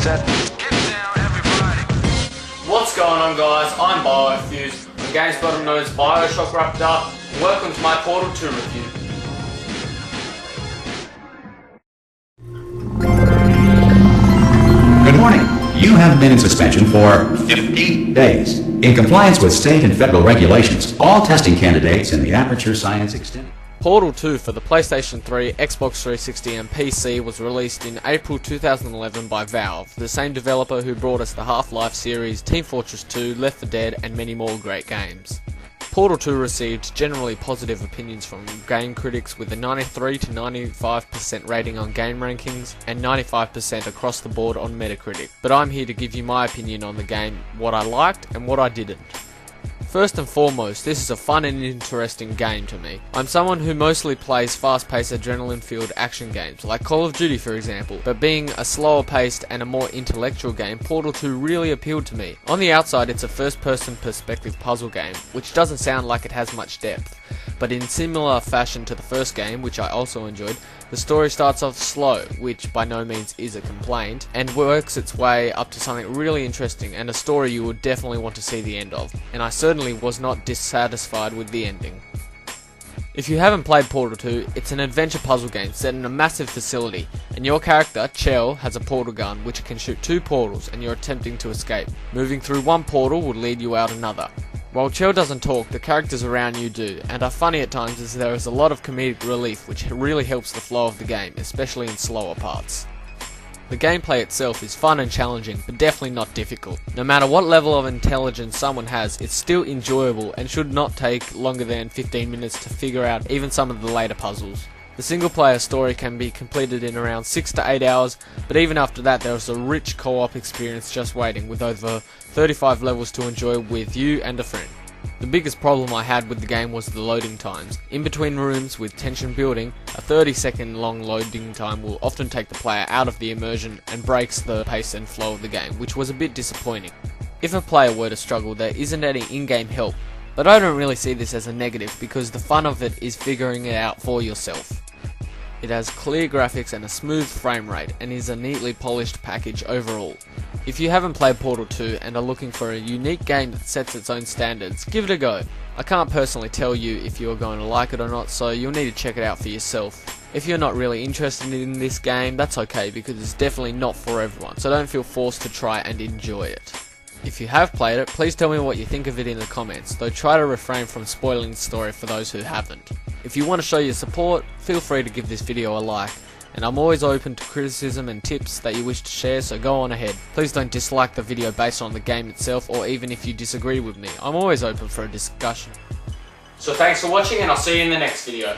set. Get down, everybody. What's going on, guys? I'm BioFuse from Games Bottom Node's Bioshock Wrapped Up. Welcome to my Portal 2 review. Good morning. You have been in suspension for 50 days. In compliance with state and federal regulations, all testing candidates in the Aperture Science Extended Portal 2 for the PlayStation 3, Xbox 360 and PC was released in April 2011 by Valve, the same developer who brought us the Half-Life series, Team Fortress 2, Left 4 Dead and many more great games. Portal 2 received generally positive opinions from game critics with a 93 to 95% rating on game rankings and 95% across the board on Metacritic. But I'm here to give you my opinion on the game, what I liked and what I didn't. First and foremost, this is a fun and interesting game to me. I'm someone who mostly plays fast-paced adrenaline-filled action games, like Call of Duty for example, but being a slower-paced and a more intellectual game, Portal 2 really appealed to me. On the outside, it's a first-person perspective puzzle game, which doesn't sound like it has much depth, but in similar fashion to the first game, which I also enjoyed, the story starts off slow, which by no means is a complaint, and works its way up to something really interesting and a story you would definitely want to see the end of, and I certainly was not dissatisfied with the ending. If you haven't played Portal 2, it's an adventure puzzle game set in a massive facility, and your character, Chell, has a portal gun which can shoot 2 portals and you're attempting to escape. Moving through one portal will lead you out another. While Chell doesn't talk, the characters around you do, and are funny at times as there is a lot of comedic relief which really helps the flow of the game, especially in slower parts. The gameplay itself is fun and challenging, but definitely not difficult. No matter what level of intelligence someone has, it's still enjoyable and should not take longer than 15 minutes to figure out even some of the later puzzles. The single player story can be completed in around 6 to 8 hours, but even after that there is a rich co-op experience just waiting, with over 35 levels to enjoy with you and a friend. The biggest problem I had with the game was the loading times. In between rooms with tension building, a 30-second long loading time will often take the player out of the immersion and breaks the pace and flow of the game, which was a bit disappointing. If a player were to struggle, there isn't any in-game help, but I don't really see this as a negative because the fun of it is figuring it out for yourself. It has clear graphics and a smooth frame rate, and is a neatly polished package overall. If you haven't played Portal 2 and are looking for a unique game that sets its own standards, give it a go. I can't personally tell you if you are going to like it or not, so you'll need to check it out for yourself. If you're not really interested in this game, that's okay, because it's definitely not for everyone, so don't feel forced to try and enjoy it. If you have played it, please tell me what you think of it in the comments, though try to refrain from spoiling the story for those who haven't. If you want to show your support, feel free to give this video a like, and I'm always open to criticism and tips that you wish to share, so go on ahead. Please don't dislike the video based on the game itself, or even if you disagree with me. I'm always open for a discussion. So thanks for watching, and I'll see you in the next video.